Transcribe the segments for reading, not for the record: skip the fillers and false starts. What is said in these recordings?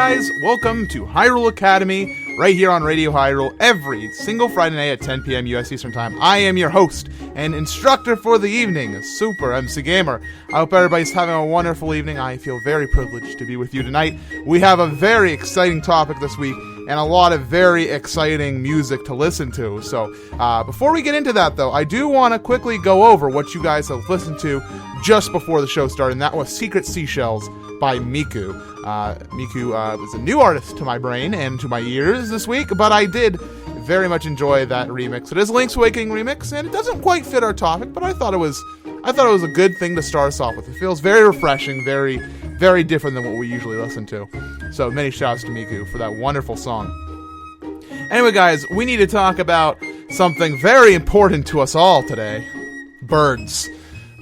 guys, welcome to Hyrule Academy, right here on Radio Hyrule, every single Friday night at 10 p.m. U.S. Eastern Time. I am your host and instructor for the evening, Super MC Gamer. I hope everybody's having a wonderful evening. I feel very privileged to be with you tonight. We have a very exciting topic this week, and a lot of very exciting music to listen to. So, before we get into that, though, I do want to quickly go over what you guys have listened to just before the show started, and that was Secret Seashells by Miku. Miku was a new artist to my brain and to my ears this week, but I did very much enjoy that remix. It is Link's Awakening remix, and it doesn't quite fit our topic, but I thought it was a good thing to start us off with. It feels very refreshing, very, very different than what we usually listen to. So many shouts to Miku for that wonderful song. Anyway, guys, we need to talk about something very important to us all today. Birds.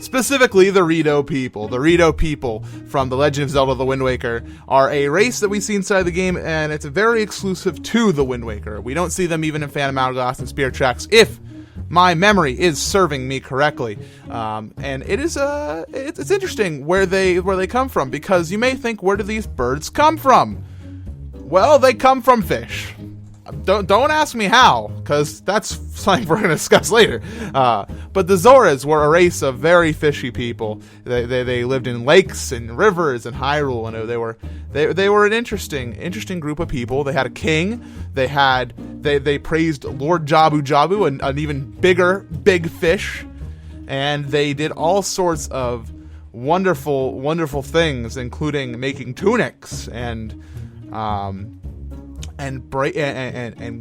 Specifically, the Rito people. The Rito people from The Legend of Zelda The Wind Waker are a race that we see inside the game, and it's very exclusive to The Wind Waker. We don't see them even in Phantom Hourglass and Spirit Tracks, if my memory is serving me correctly. And it is it's interesting where they come from, because you may think, where do these birds come from? Well, they come from fish. Don't ask me how, because that's something we're going to discuss later. But the Zoras were a race of very fishy people. They lived in lakes and rivers in Hyrule, and they were an interesting group of people. They had a king. They praised Lord Jabu Jabu, an even big fish, and they did all sorts of wonderful things, including making tunics and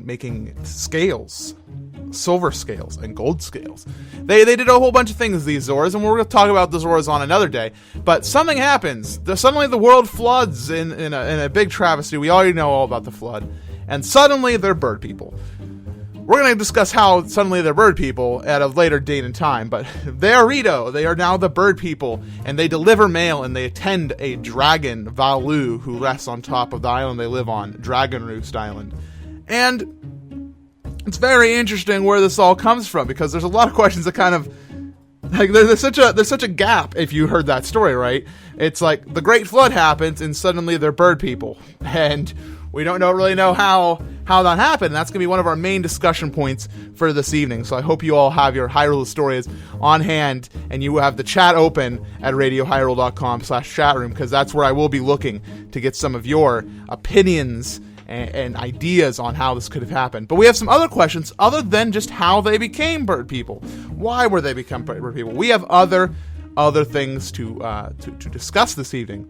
making scales, silver scales and gold scales. They did a whole bunch of things, these Zoras, and we're going to talk about the Zoras on another day. But something happens. Suddenly the world floods in a big travesty. We already know all about the flood, and suddenly they're bird people. We're going to discuss how suddenly they're bird people at a later date and time, but they are Rito. They are now the bird people, and they deliver mail, and they attend a dragon, Valu, who rests on top of the island they live on, Dragon Roost Island. And it's very interesting where this all comes from, because there's a lot of questions that kind of, like, there's such a gap if you heard that story, right? It's like the Great Flood happens, and suddenly they're bird people, and we don't really know how that happened, and that's going to be one of our main discussion points for this evening. So I hope you all have your Hyrule stories on hand, and you have the chat open at radiohyrule.com/chatroom, because that's where I will be looking to get some of your opinions and ideas on how this could have happened. But we have some other questions other than just how they became bird people. Why were they become bird people? We have other things to discuss this evening.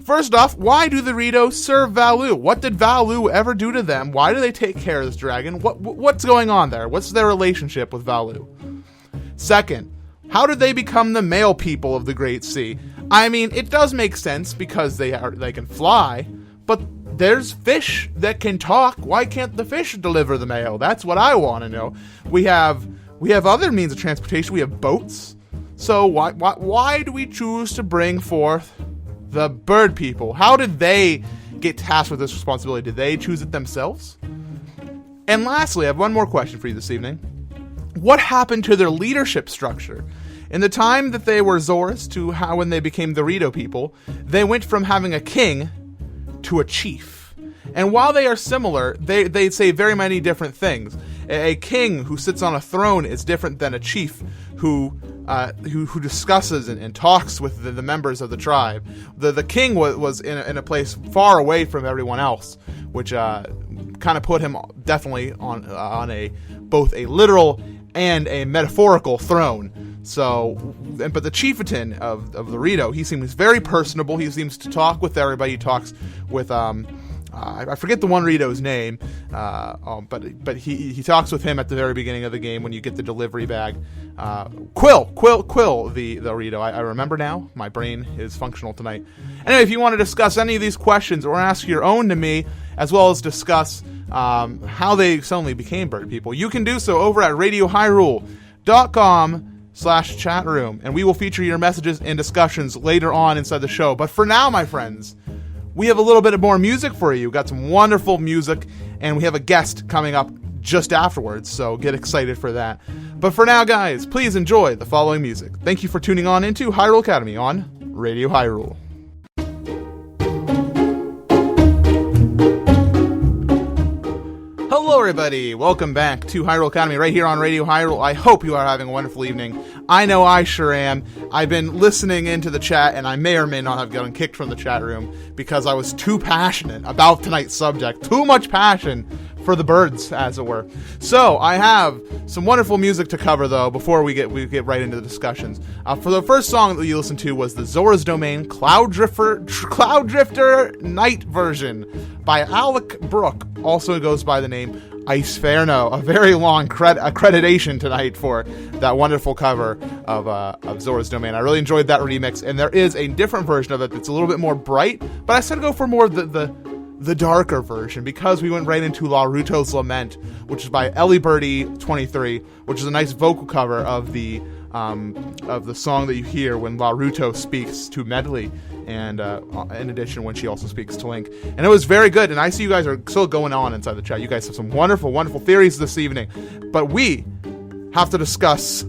First off, why do the Rito serve Valu? What did Valu ever do to them? Why do they take care of this dragon? What's going on there? What's their relationship with Valu? Second, how did they become the male people of the Great Sea? I mean, it does make sense because they can fly, but there's fish that can talk. Why can't the fish deliver the mail? That's what I want to know. We have other means of transportation. We have boats. So why do we choose to bring forth the bird people? How did they get tasked with this responsibility? Did they choose it themselves? And lastly, I have one more question for you this evening. What happened to their leadership structure? In the time that they were Zoras to when they became the Rito people, they went from having a king to a chief. And while they are similar, they say very many different things. A king who sits on a throne is different than a chief who discusses and talks with the members of the tribe. The king was in a place far away from everyone else, which kind of put him definitely on both a literal and a metaphorical throne. But the chieftain of the Rito, he seems very personable. He seems to talk with everybody. He talks with I forget the one Rito's name, but he talks with him at the very beginning of the game when you get the delivery bag. Quill, the Rito. I remember now. My brain is functional tonight. Anyway, if you want to discuss any of these questions or ask your own to me, as well as discuss how they suddenly became bird people, you can do so over at radiohyrule.com/chatroom, and we will feature your messages and discussions later on inside the show. But for now, my friends, we have a little bit more music for you. We've got some wonderful music, and we have a guest coming up just afterwards, so get excited for that. But for now, guys, please enjoy the following music. Thank you for tuning on into Hyrule Academy on Radio Hyrule. everybody, welcome back to Hyrule Academy right here on Radio Hyrule. I hope you are having a wonderful evening. I know I sure am. I've been listening into the chat, and I may or may not have gotten kicked from the chat room because I was too passionate about tonight's subject. Too much passion for the birds, as it were. So, I have some wonderful music to cover, though, before we get right into the discussions. For the first song that you listened to was the Zora's Domain Cloud Drifter Night version by Alec Brook. Also goes by the name Iceferno. A very long accreditation tonight for that wonderful cover of Zora's Domain. I really enjoyed that remix, and there is a different version of it that's a little bit more bright, but I said go for more of the darker version because we went right into Rito's Lament, which is by Ellie Birdie 23, which is a nice vocal cover of the song that you hear when Rito speaks to Medley, and in addition when she also speaks to Link. And it was very good, and I see you guys are still going on inside the chat. You guys have some wonderful, wonderful theories this evening, but we have to discuss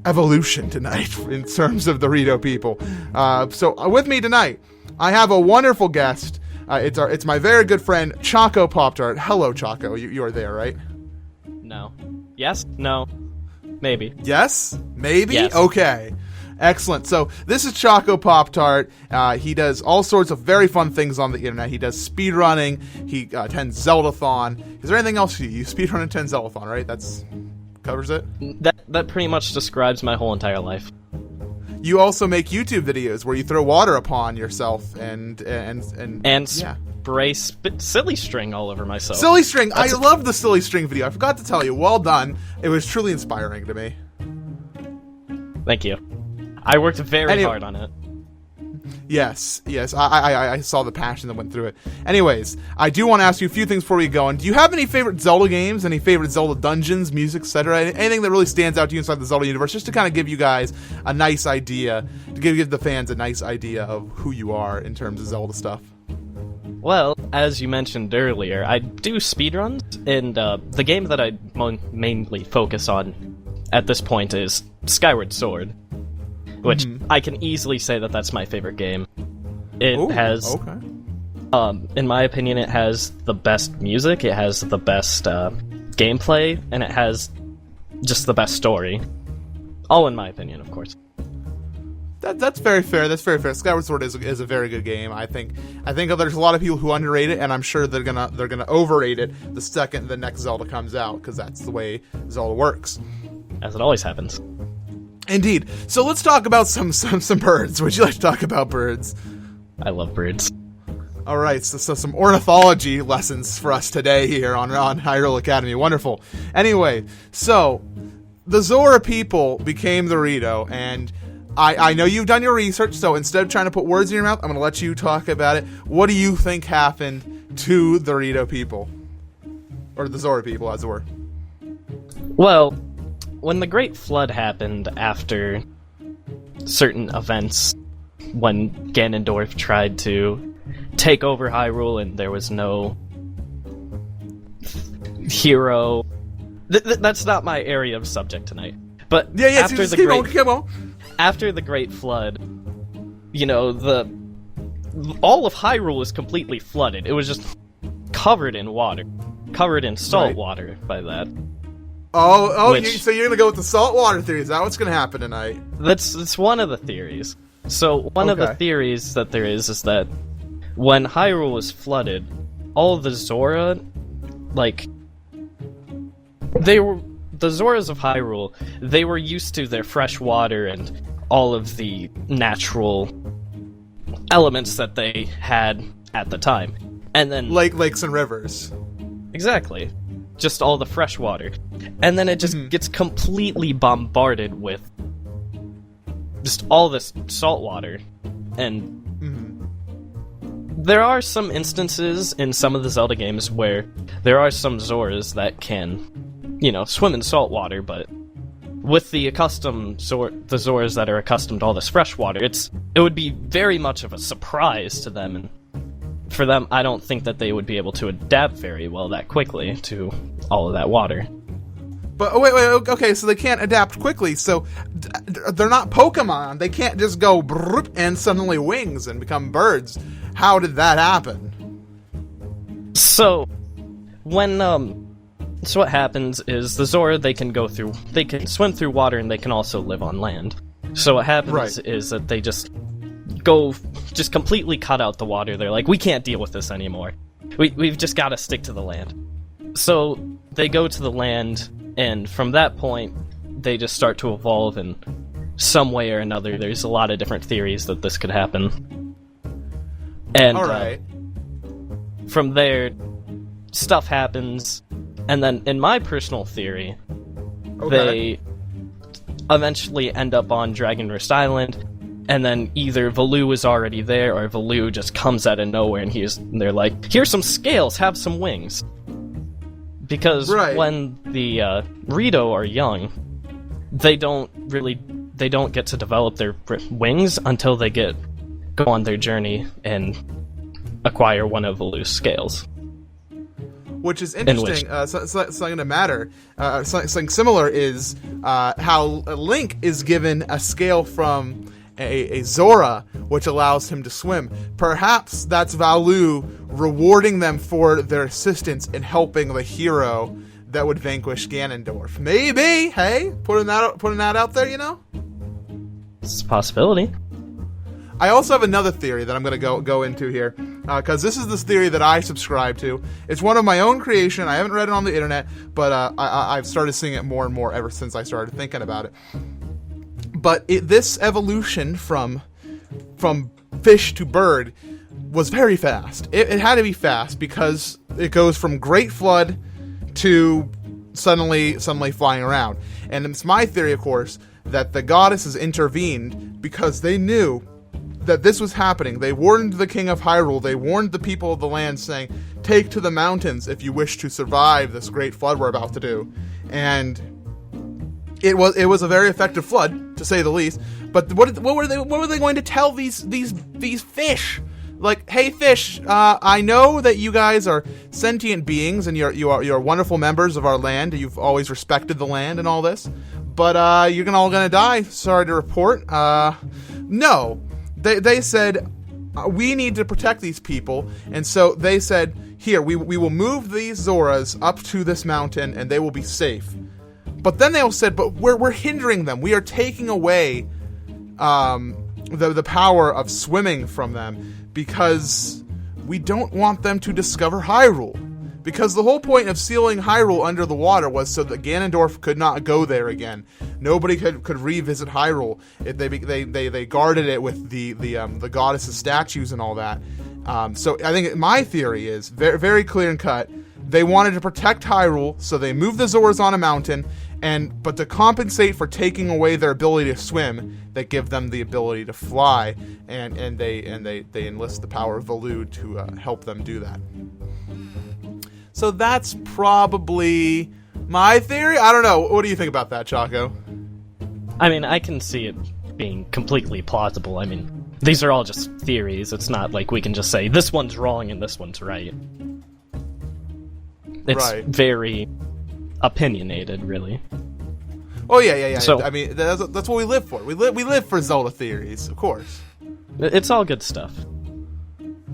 evolution tonight in terms of the Rito people. So with me tonight, I have a wonderful guest. It's my very good friend Choco Pop-Tart. Hello, Choco. You are there, right? No. Yes? No. Maybe. Yes? Maybe? Yes. Okay. Excellent. So this is Choco Pop-Tart. He does all sorts of very fun things on the internet. He does speedrunning. He attends Zeldathon. Is there anything else you speedrun and attend Zeldathon, right? That's covers it? That pretty much describes my whole entire life. You also make YouTube videos where you throw water upon yourself and spray silly string all over myself. Silly string. I love the silly string video. I forgot to tell you. Well done. It was truly inspiring to me. Thank you. I worked very hard on it. Yes. I saw the passion that went through it. Anyways, I do want to ask you a few things before we go. And do you have any favorite Zelda games? Any favorite Zelda dungeons, music, etc.? Anything that really stands out to you inside the Zelda universe? Just to kind of give you guys a nice idea, to give the fans a nice idea of who you are in terms of Zelda stuff. Well, as you mentioned earlier, I do speedruns, and the game that I mainly focus on at this point is Skyward Sword, which I can easily say that that's my favorite game. It has, in my opinion, it has the best music, it has the best gameplay, and it has just the best story. All in my opinion, of course. That's very fair. That's very fair. Skyward Sword is a very good game. I think there's a lot of people who underrate it, and I'm sure they're gonna overrate it the second the next Zelda comes out, because that's the way Zelda works. As it always happens. Indeed. So let's talk about some birds. Would you like to talk about birds? I love birds. All right, so some ornithology lessons for us today here on Hyrule Academy. Wonderful. Anyway, so the Zora people became the Rito, and I know you've done your research, so instead of trying to put words in your mouth, I'm going to let you talk about it. What do you think happened to the Rito people? Or the Zora people, as it were. Well, when the Great Flood happened after certain events, when Ganondorf tried to take over Hyrule and there was no hero... that's not my area of subject tonight. But after after the Great Flood, all of Hyrule was completely flooded. It was just covered in water. Covered in salt water by that. So you're gonna go with the saltwater theory? Is that what's gonna happen tonight? That's one of the theories. So one of the theories that there is that when Hyrule was flooded, all of the Zora, the Zoras of Hyrule, they were used to their fresh water and all of the natural elements that they had at the time. And then lakes and rivers. Exactly. Just all the fresh water. And then it just gets completely bombarded with just all this salt water. And there are some instances in some of the Zelda games where there are some Zoras that can, swim in salt water, but with the the Zoras that are accustomed to all this fresh water, it would be very much of a surprise to them, and for them, I don't think that they would be able to adapt very well that quickly to all of that water. But wait, okay, so they can't adapt quickly, so they're not Pokemon. They can't just go brrrp and suddenly wings and become birds. How did that happen? So, when So what happens is the Zora, they can swim through water and they can also live on land. So what happens is that they just completely cut out the water. They're like, we can't deal with this anymore. We've just got to stick to the land. So they go to the land, and from that point, they just start to evolve in some way or another. There's a lot of different theories that this could happen. And Alright. From there, stuff happens, and then in my personal theory, they eventually end up on Dragon Roost Island, and then either Valoo is already there, or Valoo just comes out of nowhere, and they're like, here's some scales, have some wings. Because when the Rito are young, they don't get to develop their wings until they go on their journey and acquire one of Valoo's scales. Which is interesting. Something to matter. Something similar is how Link is given a scale from a Zora, which allows him to swim. Perhaps that's Valoo rewarding them for their assistance in helping the hero that would vanquish Ganondorf. Maybe. Hey, putting that out there, you know. It's a possibility. I also have another theory that I'm going to go into here, because this is this theory that I subscribe to. It's one of my own creation. I haven't read it on the internet, but I've started seeing it more and more ever since I started thinking about it. But this evolution from fish to bird was very fast. It had to be fast because it goes from Great Flood to suddenly flying around. And it's my theory, of course, that the goddesses intervened because they knew that this was happening. They warned the king of Hyrule, they warned the people of the land, saying, take to the mountains if you wish to survive this great flood we're about to do. And it was a very effective flood, to say the least. But what were they going to tell these fish? Like, hey fish, I know that you guys are sentient beings and you're wonderful members of our land. You've always respected the land and all this, but you're all gonna die. Sorry to report. No. They said, we need to protect these people, and so they said, here, we will move these Zoras up to this mountain, and they will be safe. But then they all said, but we're hindering them. We are taking away the power of swimming from them, because we don't want them to discover Hyrule. Because the whole point of sealing Hyrule under the water was so that Ganondorf could not go there again. Nobody could revisit Hyrule. They guarded it with the goddesses' statues and all that. So I think my theory is very, very clear and cut. They wanted to protect Hyrule, so they moved the Zoras on a mountain, but to compensate for taking away their ability to swim, they give them the ability to fly, and they enlist the power of Valoo to help them do that. So that's probably my theory. I don't know. What do you think about that, Chaco? I mean, I can see it being completely plausible. I mean, these are all just theories. It's not like we can just say, this one's wrong and this one's right. It's very opinionated, really. Oh, yeah. So, I mean, that's what we live for. We live for Zelda theories, of course. It's all good stuff.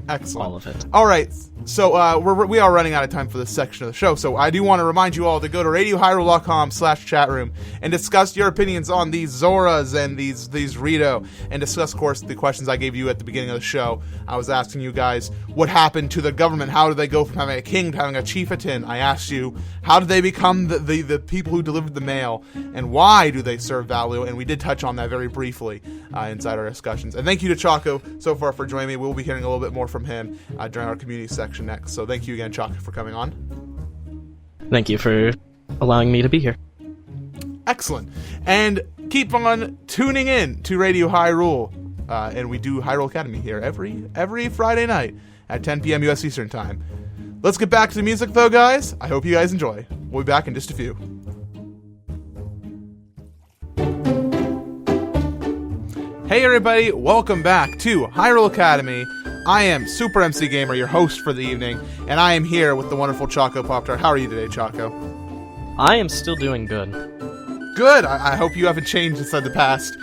Excellent. All of it. All right. So we are running out of time for this section of the show, so I do want to remind you all to go to radiohyrule.com/chatroom and discuss your opinions on these Zoras and these Rito, and discuss, of course, the questions I gave you at the beginning of the show. I was asking you guys, what happened to the government? How did they go from having a king to having a chieftain? I asked you, how did they become the people who delivered the mail, and why do they serve Valoo? And we did touch on that very briefly inside our discussions. And thank you to Chaco so far for joining me. We'll be hearing a little bit more from him during our community section next. So thank you again, Chaco, for coming on. Thank you for allowing me to be here. Excellent. And keep on tuning in to Radio Hyrule. And we do Hyrule Academy here every Friday night at 10 p.m. U.S. Eastern Time. Let's get back to the music, though, guys. I hope you guys enjoy. We'll be back in just a few. Hey, everybody. Welcome back to Hyrule Academy. I am Super MC Gamer, your host for the evening, and I am here with the wonderful Chaco Pop-Tart. How are you today, Chaco? I am still doing good. Good! I hope you haven't changed inside the past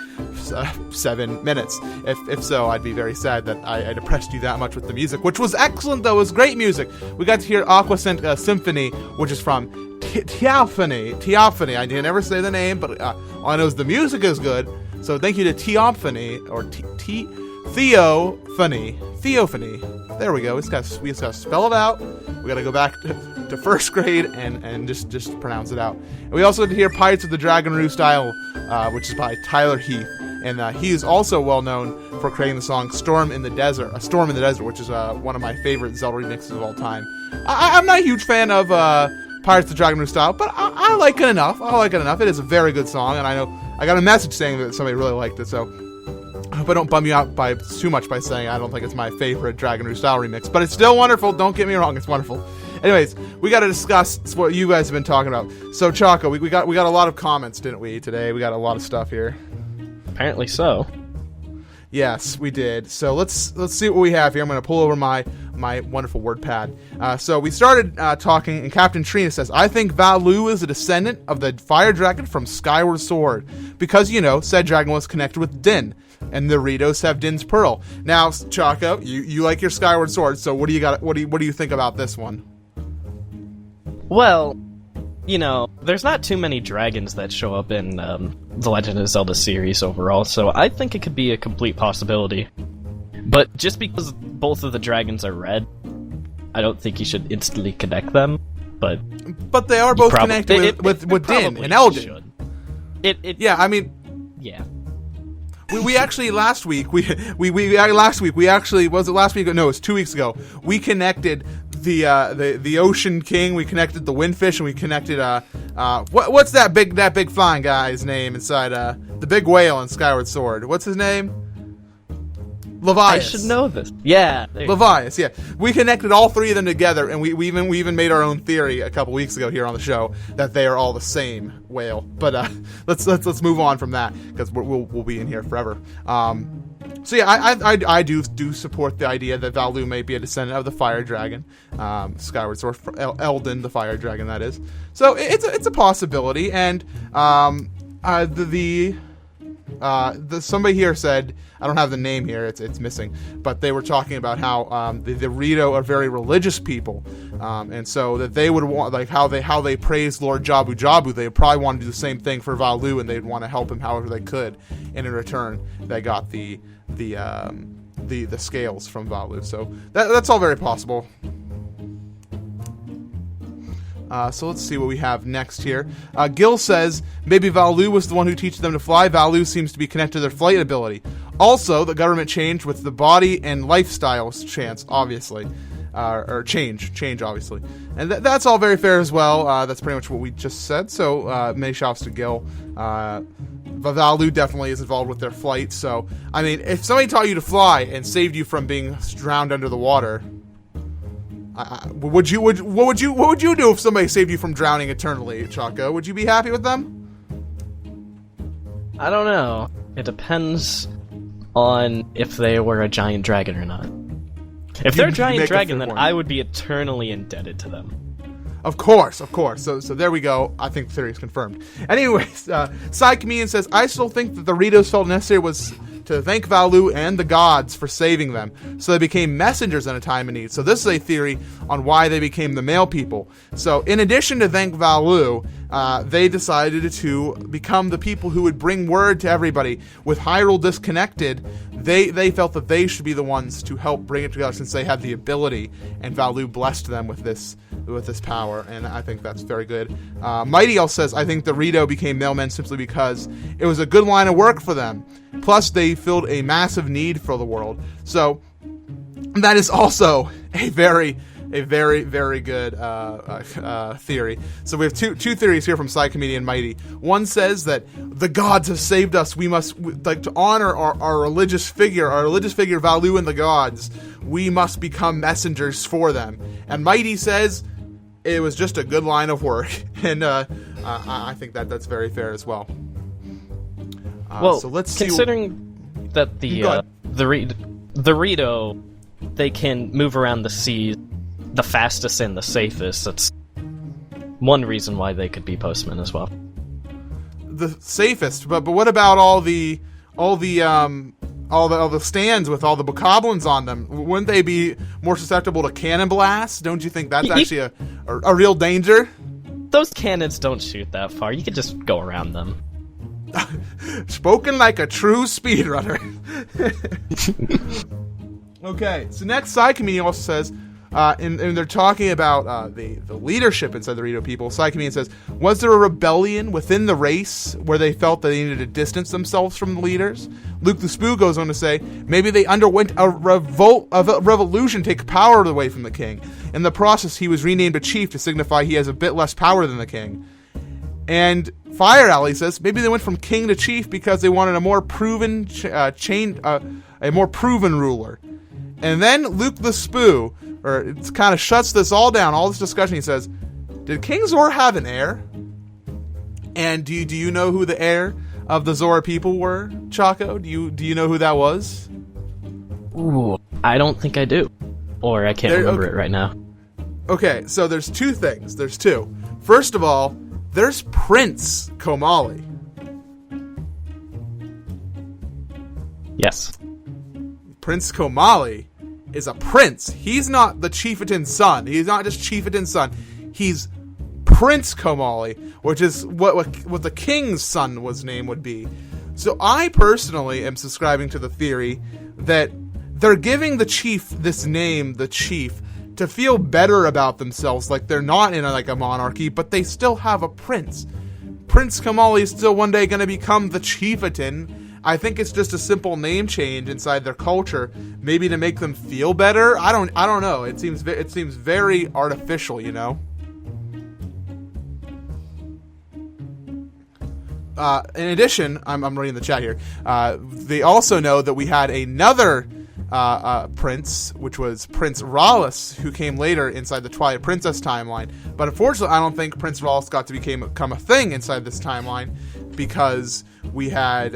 7 minutes. If so, I'd be very sad that I depressed you that much with the music, which was excellent, though. It was great music. We got to hear Aquascent Symphony, which is from Theophany. I can never say the name, but all I know is the music is good. So thank you to Theophany, or Theophany. There we go. We just gotta spell it out. We gotta go back to first grade and just pronounce it out. And we also did hear Pirates of the Dragon Roo Style, which is by Tyler Heath. And he is also well known for creating the song Storm in the Desert, which is one of my favorite Zelda remixes of all time. I'm not a huge fan of Pirates of the Dragon Roo Style, but I like it enough. It is a very good song, and I know I got a message saying that somebody really liked it, so I hope I don't bum you out too much by saying I don't think it's my favorite Dragon Roo Style remix, but it's still wonderful. Don't get me wrong, it's wonderful. Anyways, we got to discuss what you guys have been talking about. So, Chaco, we got a lot of comments, didn't we, today? We got a lot of stuff here. Apparently so. Yes, we did. So let's see what we have here. I'm going to pull over my wonderful WordPad. So we started talking, and Captain Trina says, I think Valu is a descendant of the fire dragon from Skyward Sword, because, said dragon was connected with Din, and the Ritos have Din's Pearl. Now, Chaco, you like your Skyward Sword, so what do you got? What do you think about this one? Well, there's not too many dragons that show up in the Legend of Zelda series overall, so I think it could be a complete possibility. But just because both of the dragons are red, I don't think you should instantly connect them. But they are both connected with Din and Eldin. Yeah. We actually last week was it last week? No, it was 2 weeks ago. We connected the Ocean King. We connected the Windfish, and we connected what's that big flying guy's name inside the big whale in Skyward Sword? What's his name? Levias. I should know this. Yeah, Levias. Yeah, we connected all three of them together, and we even made our own theory a couple weeks ago here on the show that they are all the same whale. But let's move on from that, because we'll be in here forever. So yeah, I do support the idea that Valu may be a descendant of the fire dragon, Skyward Sword, Eldin, the fire dragon, that is. So it's a possibility, and somebody here said, I don't have the name here, it's missing, but they were talking about how the Rito are very religious people, and so that they would want, like how they praise Lord Jabu Jabu, they would probably want to do the same thing for Valu, and they'd want to help him however they could, and in return they got the scales from Valu. So that's all very possible. So let's see what we have next here. Gil says, maybe Valu was the one who teaches them to fly. Valu seems to be connected to their flight ability. Also, the government changed with the body and lifestyle chance, obviously. Or change, obviously. And that's all very fair as well. That's pretty much what we just said. So, many shouts to Gil. Valu definitely is involved with their flight. So, I mean, if somebody taught you to fly and saved you from being drowned under the water, what would you do if somebody saved you from drowning eternally, Chaco? Would you be happy with them? I don't know. It depends on if they were a giant dragon or not. If they're a giant dragon, then I would be eternally indebted to them. Of course. So there we go. I think the theory is confirmed. Anyways, Side Comedian says, I still think that the Ritos felt necessary was to thank Valu and the gods for saving them, so they became messengers in a time of need. So this is a theory on why they became the male people. So in addition to thank Valu, they decided to become the people who would bring word to everybody. With Hyrule disconnected, they felt that they should be the ones to help bring it together, since they had the ability, and Valu blessed them with this power, and I think that's very good. Mighty Elf says, I think the Rito became mailmen simply because it was a good line of work for them. Plus, they filled a massive need for the world. So, that is also a very, very good theory. So we have two theories here from Side Comedian Mighty. One says that the gods have saved us. We must, to honor our religious figure, Valu and the gods, we must become messengers for them. And Mighty says it was just a good line of work. And I think that's very fair as well. Well, so let's considering that the Rito, they can move around the seas the fastest and the safest. That's one reason why they could be postmen as well. The safest, but what about all the stands with all the bokoblins on them? Wouldn't they be more susceptible to cannon blasts? Don't you think that's actually a real danger? those cannons don't shoot that far. You could just go around them. Spoken like a true speedrunner. Okay, so next side comedian also says, and they're talking about the leadership inside the Rito people. Side comedian says, was there a rebellion within the race where they felt that they needed to distance themselves from the leaders? Luke the Spoo goes on to say, maybe they underwent a revolution to take power away from the king. In the process, he was renamed a chief to signify he has a bit less power than the king. And Fire Alley says, maybe they went from king to chief because they wanted a more proven a more proven ruler. And then Luke the Spoo, it kind of shuts this all down, all this discussion. He says, did King Zora have an heir? And do you know who the heir of the Zora people were, Chaco? Do you know who that was? Ooh, I don't think I do. Or I can't remember it right now. Okay, so there's two things. There's two. First of all, there's Prince Komali. Yes. Prince Komali is a prince. He's not the chieftain's son. He's not just chieftain's son. He's Prince Komali, which is what the king's son name would be. So I personally am subscribing to the theory that they're giving the chief this name, the chief, to feel better about themselves, like they're not in a monarchy, but they still have a prince. Prince Komali is still one day going to become the chieftain. I think it's just a simple name change inside their culture, maybe to make them feel better. I don't know. It seems very artificial, you know. In addition, I'm reading the chat here. They also know that we had another prince, which was Prince Rallis, who came later inside the Twilight Princess timeline. But unfortunately, I don't think Prince Rallis got to become a thing inside this timeline because we had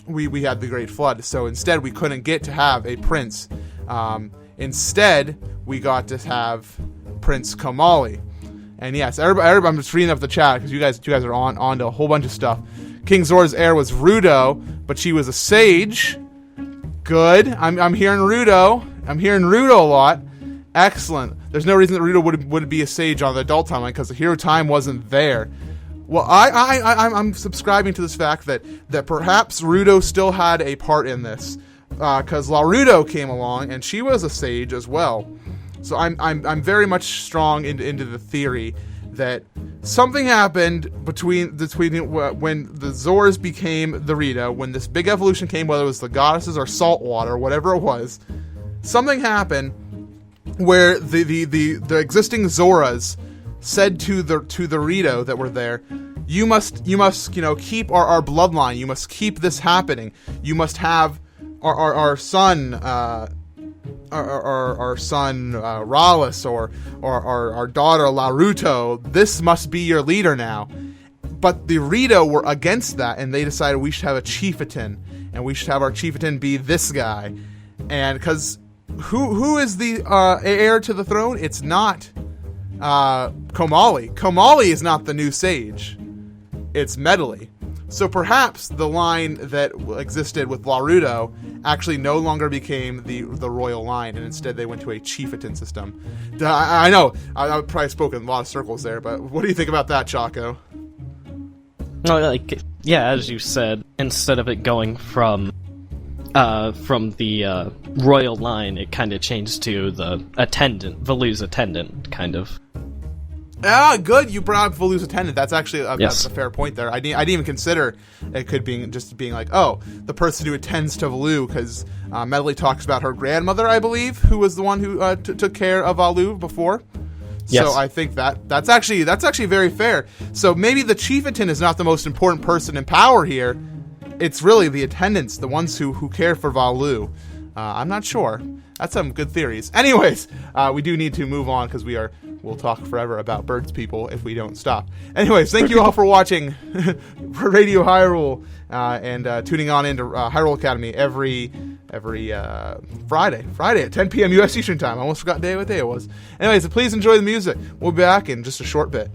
we had the Great Flood. So instead, we couldn't get to have a prince. Instead, we got to have Prince Komali. And yes, everybody, I'm just reading up the chat because you guys are on to a whole bunch of stuff. King Zora's heir was Rito, but she was a sage. Good. I'm hearing Rito. I'm hearing Rito a lot. Excellent. There's no reason that Rito would be a sage on the adult timeline because the hero time wasn't there. Well, I'm subscribing to this fact that perhaps Rito still had a part in this because Laruto came along and she was a sage as well. So I'm very much strong into the theory that something happened between when the Zoras became the Rito, when this big evolution came, whether it was the goddesses or salt water, whatever it was, something happened where the existing Zoras said to the Rito that were there, you must keep our bloodline, you must keep this happening, you must have our son our son Rallis or our daughter Laruto, this must be your leader now. But the Rito were against that, and they decided we should have a chieftain, and we should have our chieftain be this guy. And because who is the heir to the throne? It's not Komali. Komali is not the new sage. It's Medley. So perhaps the line that existed with Laruto actually no longer became the royal line, and instead they went to a chieftain system. I know, I probably spoke in a lot of circles there, but what do you think about that, Chaco? No, yeah, as you said, instead of it going from the royal line, it kind of changed to the attendant, Valu's attendant, kind of. Ah, good. You brought up Valu's attendant. That's actually Yes. that's a fair point there. I didn't even consider it could be just being like, oh, the person who attends to Valu, because Medley talks about her grandmother, I believe, who was the one who took care of Valu before. Yes. So I think that's actually very fair. So maybe the chieftain is not the most important person in power here. It's really the attendants, the ones who care for Valu. I'm not sure. That's some good theories. Anyways, we do need to move on because we'll talk forever about birds people if we don't stop. Anyways, thank you all for watching Radio Hyrule and tuning on into Hyrule Academy every Friday at 10 p.m. U.S. Eastern Time. I almost forgot what day it was. Anyways, please enjoy the music. We'll be back in just a short bit.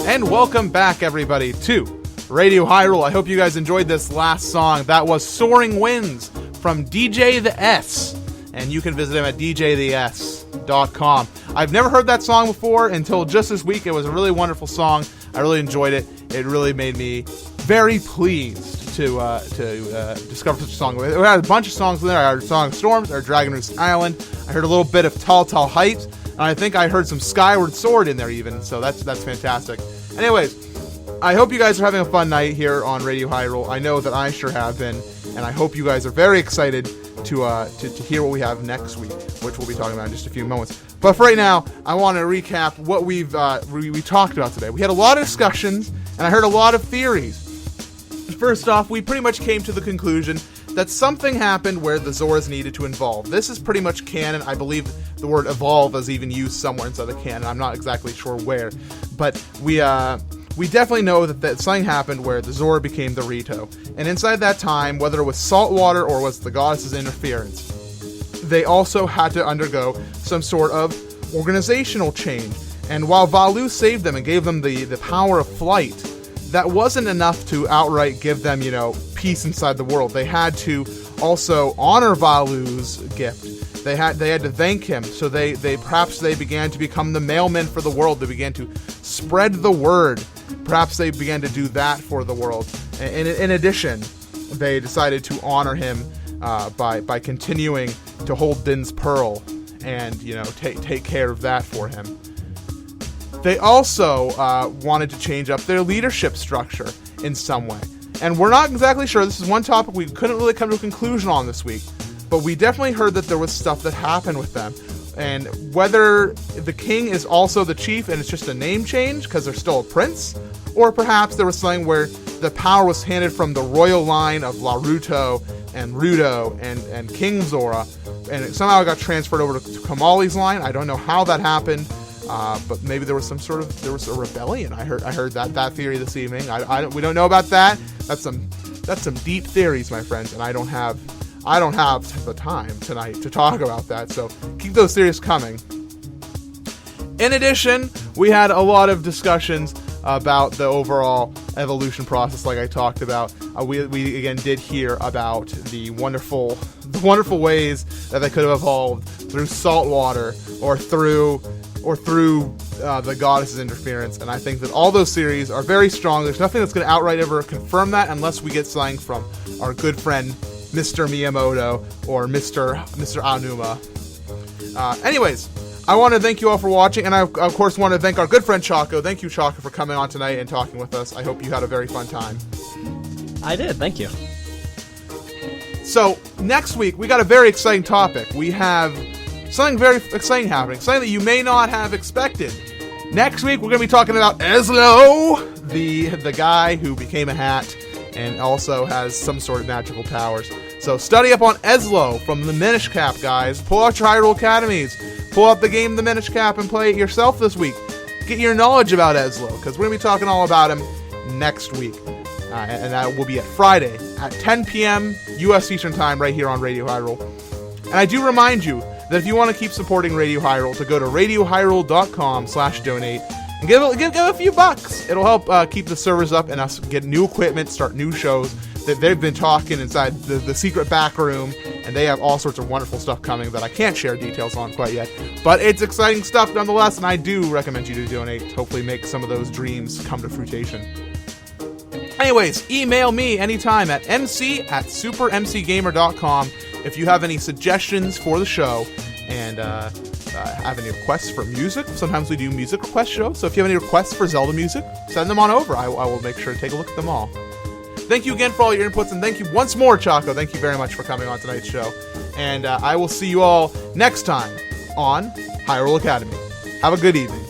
And welcome back, everybody, to Radio Hyrule. I hope you guys enjoyed this last song. That was Soaring Winds from DJ the S. And you can visit him at djthes.com. I've never heard that song before until just this week. It was a really wonderful song. I really enjoyed it. It really made me very pleased to discover such a song. We had a bunch of songs in there. I heard Song of Storms, I heard Dragon Roost Island, I heard a little bit of Tall Tall Heights, and I think I heard some Skyward Sword in there even, so that's fantastic. Anyways, I hope you guys are having a fun night here on Radio Hyrule. I know that I sure have been, and I hope you guys are very excited to hear what we have next week, which we'll be talking about in just a few moments. But for right now, I want to recap what we talked about today. We had a lot of discussions, and I heard a lot of theories. First off, we pretty much came to the conclusion that something happened where the Zoras needed to evolve. This is pretty much canon. I believe the word evolve is even used somewhere inside the canon. I'm not exactly sure where. But we definitely know that something happened where the Zora became the Rito. And inside that time, whether it was salt water or was the goddess's interference, they also had to undergo some sort of organizational change. And while Valu saved them and gave them the power of flight, that wasn't enough to outright give them, peace inside the world. They had to also honor Valu's gift. They had to thank him. So they perhaps they began to become the mailmen for the world. They began to spread the word. Perhaps they began to do that for the world. And in addition, they decided to honor him by continuing to hold Din's Pearl and take care of that for him. They also wanted to change up their leadership structure in some way. And we're not exactly sure. This is one topic we couldn't really come to a conclusion on this week. But we definitely heard that there was stuff that happened with them. And whether the king is also the chief and it's just a name change because they're still a prince, or perhaps there was something where the power was handed from the royal line of Laruto and Rito and King Zora, and it somehow got transferred over to Kamali's line. I don't know how that happened. But maybe there was a rebellion. I heard that theory this evening. We don't know about that. That's some deep theories, my friends, and I don't have the time tonight to talk about that. So keep those theories coming. In addition, we had a lot of discussions about the overall evolution process, like I talked about. We again did hear about the wonderful ways that they could have evolved through salt water or through the goddess's interference, and I think that all those theories are very strong. There's nothing that's going to outright ever confirm that unless we get something from our good friend Mr. Miyamoto or Mr. Aonuma. Anyways, I want to thank you all for watching, and I of course want to thank our good friend Chaco. Thank you, Chaco, for coming on tonight and talking with us. I hope you had a very fun time. I did, thank you. So next week we got a very exciting topic. We have something very exciting happening, something that you may not have expected. Next week, we're going to be talking about Eslo, the guy who became a hat and also has some sort of magical powers. So study up on Eslo from the Minish Cap, guys. Pull out your Hyrule Academies. Pull out the game The Minish Cap and play it yourself this week. Get your knowledge about Eslo, because we're going to be talking all about him next week. And that will be at Friday at 10 p.m. U.S. Eastern Time right here on Radio Hyrule. And I do remind you that if you want to keep supporting Radio Hyrule, to go to radiohyrule.com/donate and give a few bucks. It'll help keep the servers up and us get new equipment, start new shows. That they've been talking inside the secret back room, and they have all sorts of wonderful stuff coming that I can't share details on quite yet. But it's exciting stuff nonetheless, and I do recommend you to donate to hopefully make some of those dreams come to fruition. Anyways, email me anytime at mc@supermcgamer.com if you have any suggestions for the show and have any requests for music. Sometimes we do music request shows, so if you have any requests for Zelda music, send them on over. I will make sure to take a look at them all. Thank you again for all your inputs, and thank you once more, Chaco. Thank you very much for coming on tonight's show. And I will see you all next time on Hyrule Academy. Have a good evening.